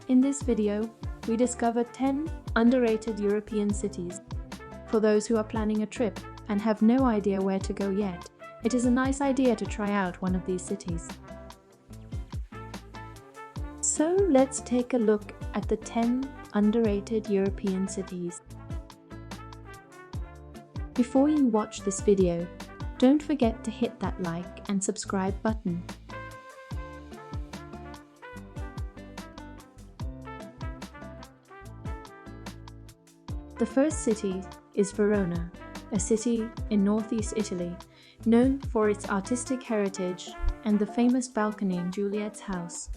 In this video, we discover 10 underrated European cities. For those who are planning a trip and have no idea where to go yet, it is a nice idea to try out one of these cities. So let's take a look at the 10 underrated European cities. Before you watch this video, don't forget to hit that like and subscribe button. The first city is Verona, a city in northeast Italy, known for its artistic heritage and the famous balcony in Juliet's house,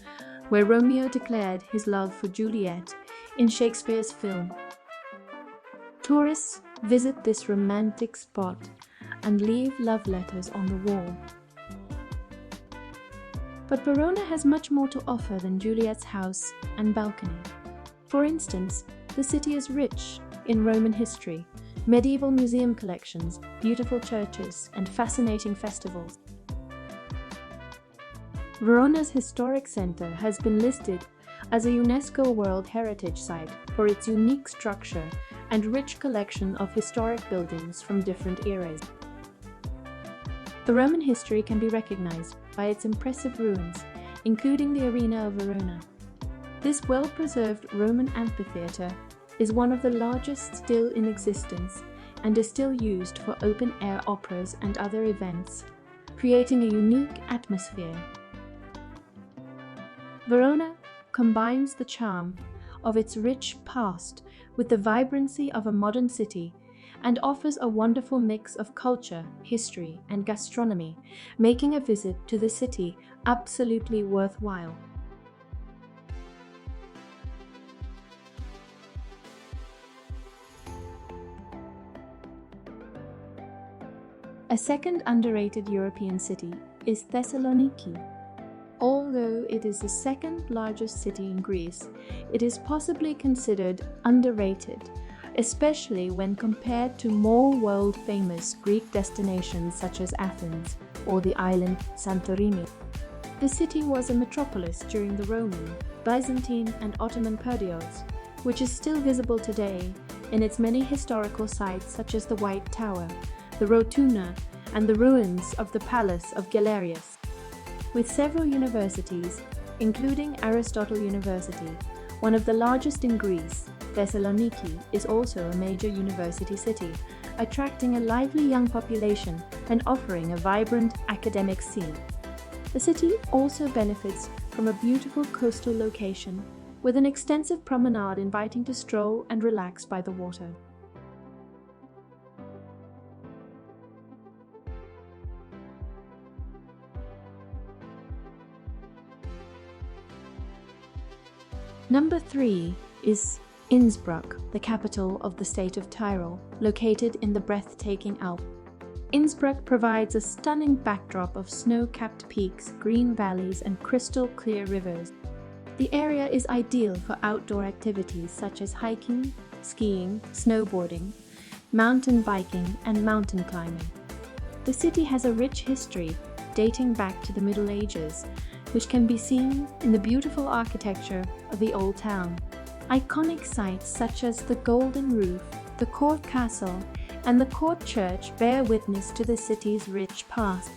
where Romeo declared his love for Juliet in Shakespeare's film. Tourists visit this romantic spot and leave love letters on the wall. But Verona has much more to offer than Juliet's house and balcony. For instance, the city is rich in Roman history, medieval museum collections, beautiful churches, and fascinating festivals. Verona's historic center has been listed as a UNESCO World Heritage Site for its unique structure and rich collection of historic buildings from different eras. The Roman history can be recognized by its impressive ruins, including the Arena of Verona. This well-preserved Roman amphitheater is one of the largest still in existence and is still used for open-air operas and other events, creating a unique atmosphere. Verona combines the charm of its rich past with the vibrancy of a modern city and offers a wonderful mix of culture, history, and gastronomy, making a visit to the city absolutely worthwhile. A second underrated European city is Thessaloniki. Although it is the second largest city in Greece, it is possibly considered underrated, especially when compared to more world-famous Greek destinations such as Athens or the island Santorini. The city was a metropolis during the Roman, Byzantine, and Ottoman periods, which is still visible today in its many historical sites such as the White Tower, the Rotuna, and the ruins of the Palace of Galerius. With several universities, including Aristotle University, one of the largest in Greece, Thessaloniki is also a major university city, attracting a lively young population and offering a vibrant academic scene. The city also benefits from a beautiful coastal location with an extensive promenade inviting to stroll and relax by the water. Number 3 is Innsbruck, the capital of the state of Tyrol, located in the breathtaking Alps. Innsbruck provides a stunning backdrop of snow-capped peaks, green valleys, and crystal-clear rivers. The area is ideal for outdoor activities such as hiking, skiing, snowboarding, mountain biking, and mountain climbing. The city has a rich history dating back to the Middle Ages, which can be seen in the beautiful architecture of the Old Town. Iconic sites such as the Golden Roof, the Court Castle, and the Court Church bear witness to the city's rich past.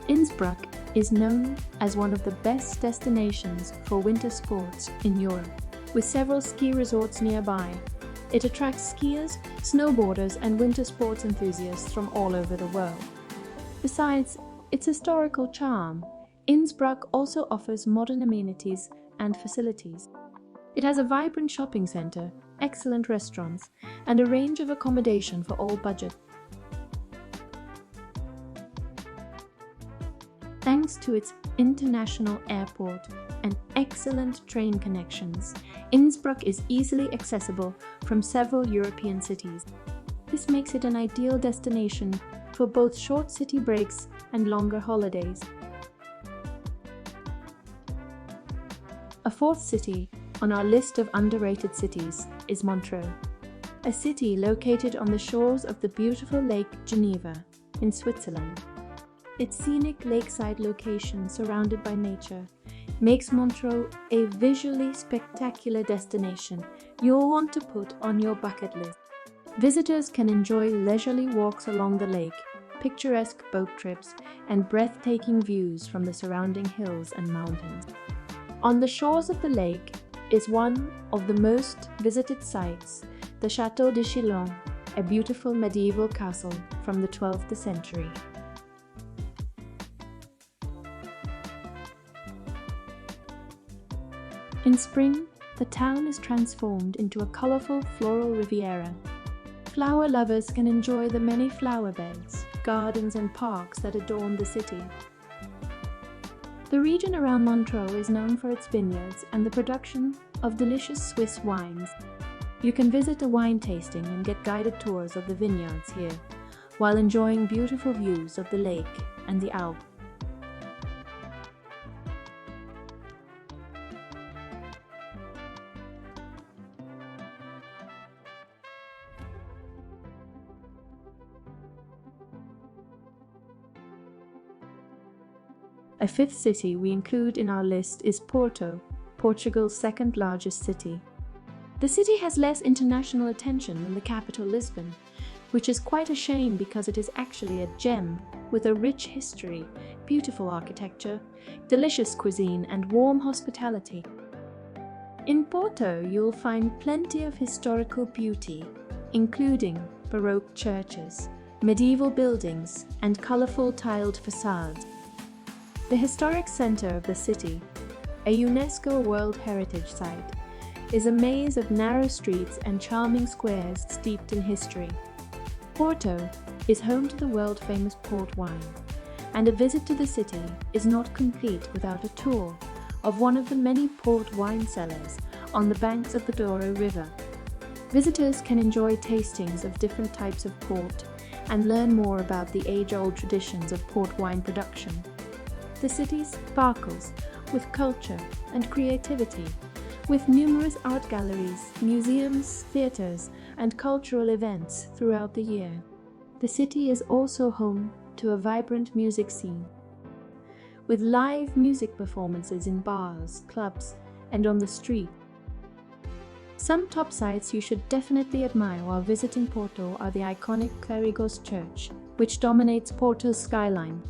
Innsbruck is known as one of the best destinations for winter sports in Europe, with several ski resorts nearby. It attracts skiers, snowboarders, and winter sports enthusiasts from all over the world. Besides its historical charm, Innsbruck also offers modern amenities and facilities. It has a vibrant shopping center, excellent restaurants, and a range of accommodation for all budgets. Thanks to its international airport and excellent train connections, Innsbruck is easily accessible from several European cities. This makes it an ideal destination for both short city breaks and longer holidays. A fourth city on our list of underrated cities is Montreux, a city located on the shores of the beautiful Lake Geneva in Switzerland. Its scenic lakeside location surrounded by nature makes Montreux a visually spectacular destination you'll want to put on your bucket list. Visitors can enjoy leisurely walks along the lake, picturesque boat trips, and breathtaking views from the surrounding hills and mountains. On the shores of the lake is one of the most visited sites, the Château de Chillon, a beautiful medieval castle from the 12th century. In spring, the town is transformed into a colorful floral riviera. Flower lovers can enjoy the many flower beds, gardens, and parks that adorn the city. The region around Montreux is known for its vineyards and the production of delicious Swiss wines. You can visit a wine tasting and get guided tours of the vineyards here, while enjoying beautiful views of the lake and the Alps. A fifth city we include in our list is Porto, Portugal's second largest city. The city has less international attention than the capital Lisbon, which is quite a shame because it is actually a gem with a rich history, beautiful architecture, delicious cuisine, and warm hospitality. In Porto, you'll find plenty of historical beauty, including Baroque churches, medieval buildings, and colorful tiled facades. The historic center of the city, a UNESCO World Heritage Site, is a maze of narrow streets and charming squares steeped in history. Porto is home to the world-famous port wine, and a visit to the city is not complete without a tour of one of the many port wine cellars on the banks of the Douro River. Visitors can enjoy tastings of different types of port and learn more about the age-old traditions of port wine production. The city sparkles with culture and creativity, with numerous art galleries, museums, theaters, and cultural events throughout the year. The city is also home to a vibrant music scene, with live music performances in bars, clubs, and on the street. Some top sites you should definitely admire while visiting Porto are the iconic Clérigos Church, which dominates Porto's skyline.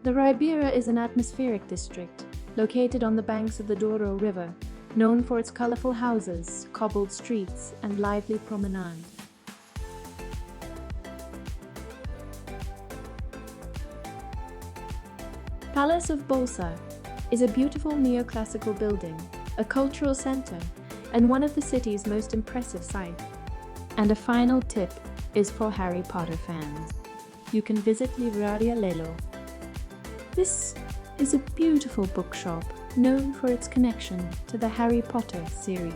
The Ribeira is an atmospheric district located on the banks of the Douro River, known for its colorful houses, cobbled streets, and lively promenade. Palace of Bolsa is a beautiful neoclassical building, a cultural center, and one of the city's most impressive sights. And a final tip is for Harry Potter fans. You can visit Livraria Lelo. This is a beautiful bookshop known for its connection to the Harry Potter series.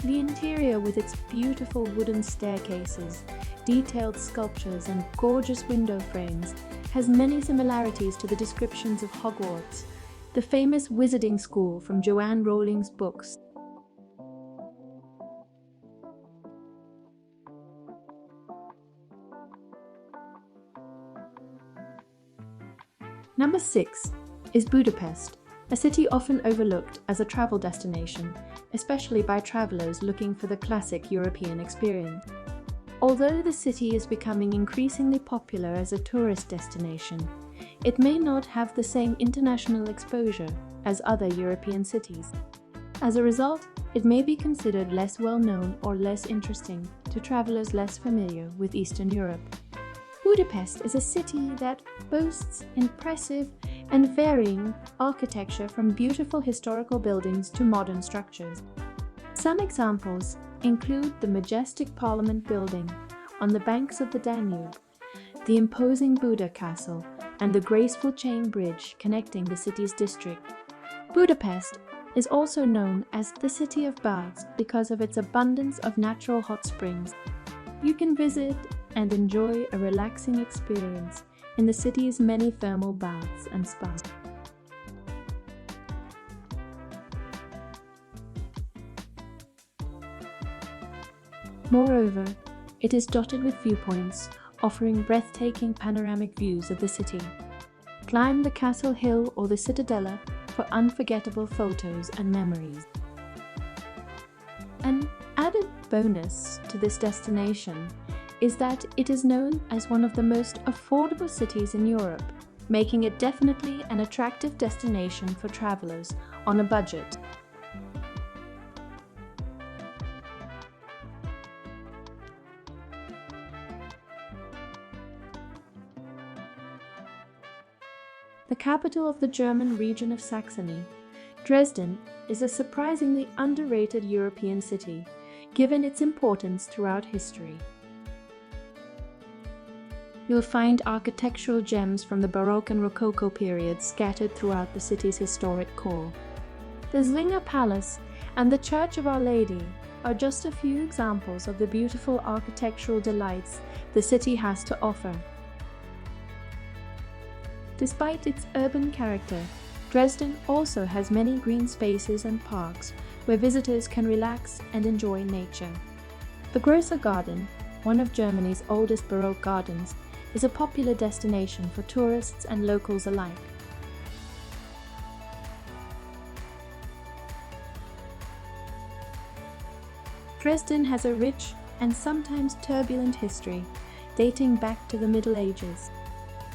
The interior, with its beautiful wooden staircases, detailed sculptures, and gorgeous window frames, has many similarities to the descriptions of Hogwarts, the famous wizarding school from Joanne Rowling's books. Number 6 is Budapest, a city often overlooked as a travel destination, especially by travelers looking for the classic European experience. Although the city is becoming increasingly popular as a tourist destination, it may not have the same international exposure as other European cities. As a result, it may be considered less well-known or less interesting to travelers less familiar with Eastern Europe. Budapest is a city that boasts impressive and varying architecture, from beautiful historical buildings to modern structures. Some examples include the majestic Parliament building on the banks of the Danube, the imposing Buda Castle, and the graceful chain bridge connecting the city's district. Budapest is also known as the City of Baths because of its abundance of natural hot springs. You can visit and enjoy a relaxing experience in the city's many thermal baths and spas. Moreover, It is dotted with viewpoints, offering breathtaking panoramic views of the city. Climb the Castle Hill or the Cittadella for unforgettable photos and memories. An added bonus to this destination is that it is known as one of the most affordable cities in Europe, making it definitely an attractive destination for travelers on a budget. The capital of the German region of Saxony, Dresden is a surprisingly underrated European city, given its importance throughout history. You'll find architectural gems from the Baroque and Rococo periods scattered throughout the city's historic core. The Zwinger Palace and the Church of Our Lady are just a few examples of the beautiful architectural delights the city has to offer. Despite its urban character, Dresden also has many green spaces and parks where visitors can relax and enjoy nature. The Grosser Garden, one of Germany's oldest Baroque gardens, is a popular destination for tourists and locals alike. Dresden has a rich and sometimes turbulent history, dating back to the Middle Ages.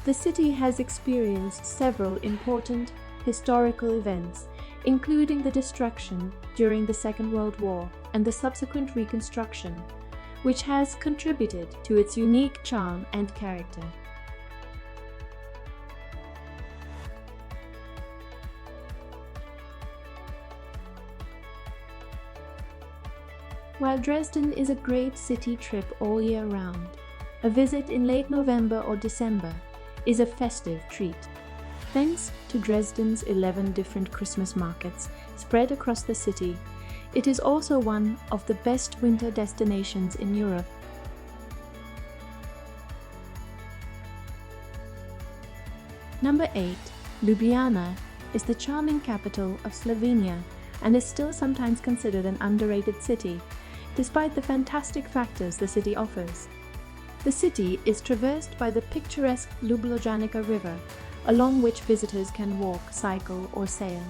The city has experienced several important historical events, including the destruction during the Second World War and the subsequent reconstruction, which has contributed to its unique charm and character. While Dresden is a great city trip all year round, a visit in late November or December is a festive treat. Thanks to Dresden's 11 different Christmas markets spread across the city, it is also one of the best winter destinations in Europe. Number 8. Ljubljana is the charming capital of Slovenia and is still sometimes considered an underrated city, despite the fantastic factors the city offers. The city is traversed by the picturesque Ljubljanica River, along which visitors can walk, cycle, or sail.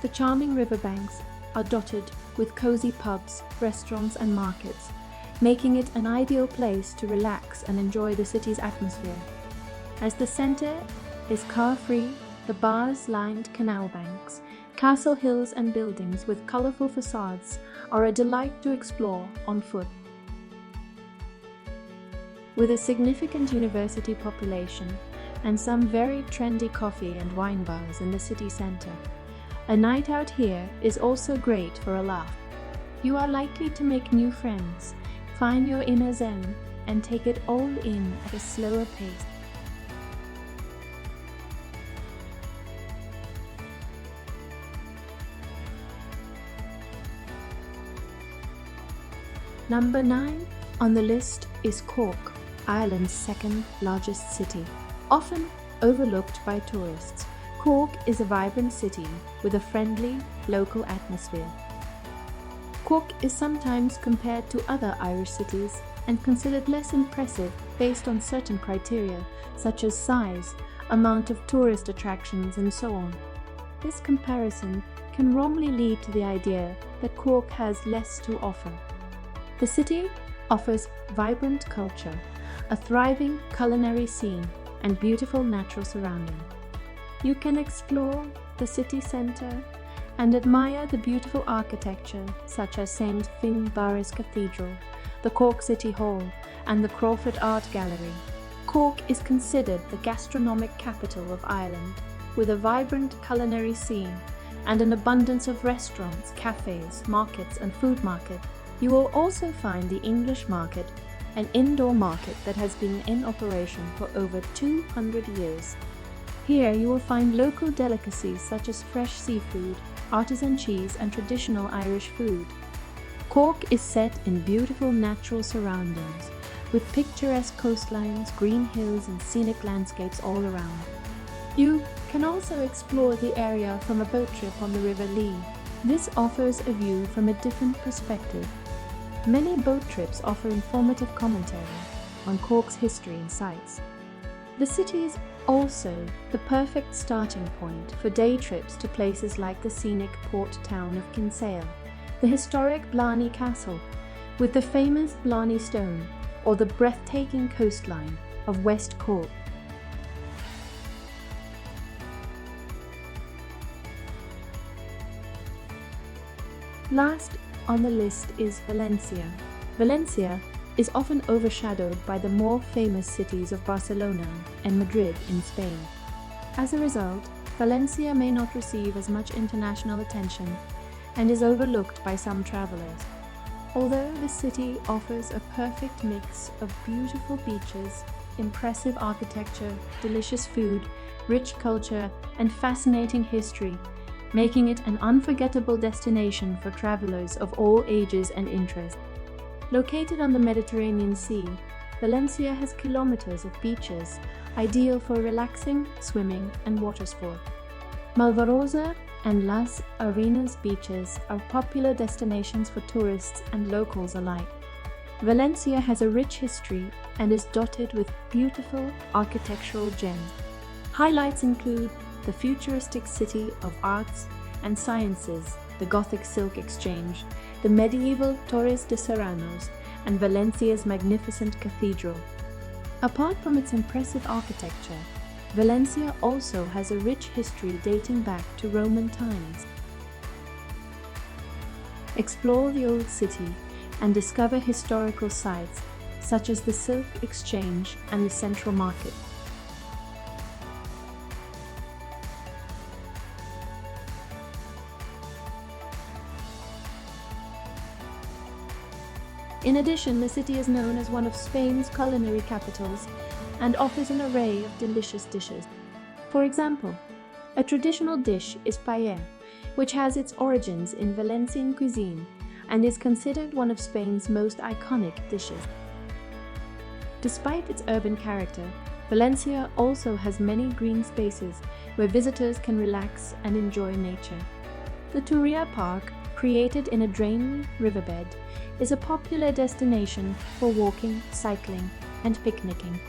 The charming riverbanks are dotted with cozy pubs, restaurants, and markets, making it an ideal place to relax and enjoy the city's atmosphere. As the center is car-free, the bars-lined canal banks, castle hills, and buildings with colorful facades are a delight to explore on foot. With a significant university population and some very trendy coffee and wine bars in the city center, a night out here is also great for a laugh. You are likely to make new friends, find your inner zen, and take it all in at a slower pace. Number 9 on the list is Cork, Ireland's second largest city. Often overlooked by tourists, Cork is a vibrant city with a friendly, local atmosphere. Cork is sometimes compared to other Irish cities and considered less impressive based on certain criteria, such as size, amount of tourist attractions, and so on. This comparison can wrongly lead to the idea that Cork has less to offer. The city offers vibrant culture, a thriving culinary scene, and beautiful natural surroundings. You can explore the city centre and admire the beautiful architecture such as St. Finbarr's Cathedral, the Cork City Hall, and the Crawford Art Gallery. Cork is considered the gastronomic capital of Ireland, with a vibrant culinary scene and an abundance of restaurants, cafes, markets, and food market. You will also find the English Market, an indoor market that has been in operation for over 200 years. Here you will find local delicacies such as fresh seafood, artisan cheese, and traditional Irish food. Cork is set in beautiful natural surroundings, with picturesque coastlines, green hills, and scenic landscapes all around. You can also explore the area from a boat trip on the River Lee. This offers a view from a different perspective. Many boat trips offer informative commentary on Cork's history and sights. The city is also the perfect starting point for day trips to places like the scenic port town of Kinsale, the historic Blarney Castle, with the famous Blarney Stone, or the breathtaking coastline of West Cork. Last on the list is Valencia. Valencia is often overshadowed by the more famous cities of Barcelona and Madrid in Spain. As a result, Valencia may not receive as much international attention and is overlooked by some travelers. Although the city offers a perfect mix of beautiful beaches, impressive architecture, delicious food, rich culture, and fascinating history, making it an unforgettable destination for travelers of all ages and interests. Located on the Mediterranean Sea, Valencia has kilometers of beaches, ideal for relaxing, swimming, and water sport. Malvarosa and Las Arenas beaches are popular destinations for tourists and locals alike. Valencia has a rich history and is dotted with beautiful architectural gems. Highlights include the futuristic city of arts and sciences, the Gothic Silk Exchange, the medieval Torres de Serranos, and Valencia's magnificent cathedral. Apart from its impressive architecture, Valencia also has a rich history dating back to Roman times. Explore the old city and discover historical sites such as the Silk Exchange and the Central Market. In addition, the city is known as one of Spain's culinary capitals and offers an array of delicious dishes. For example, a traditional dish is paella, which has its origins in Valencian cuisine and is considered one of Spain's most iconic dishes. Despite its urban character, Valencia also has many green spaces where visitors can relax and enjoy nature. The Turia Park, created in a drained riverbed, is a popular destination for walking, cycling, and picnicking.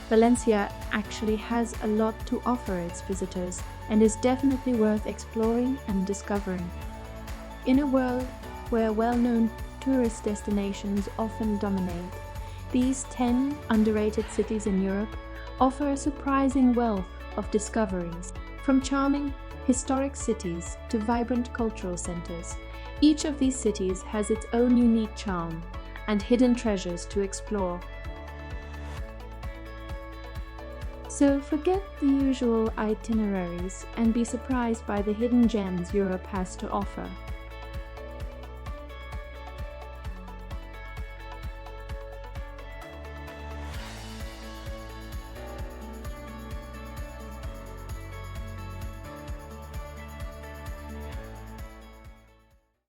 Valencia actually has a lot to offer its visitors and is definitely worth exploring and discovering. In a world where well-known tourist destinations often dominate, these 10 underrated cities in Europe offer a surprising wealth of discoveries. From charming, historic cities to vibrant cultural centers, each of these cities has its own unique charm and hidden treasures to explore. So forget the usual itineraries and be surprised by the hidden gems Europe has to offer.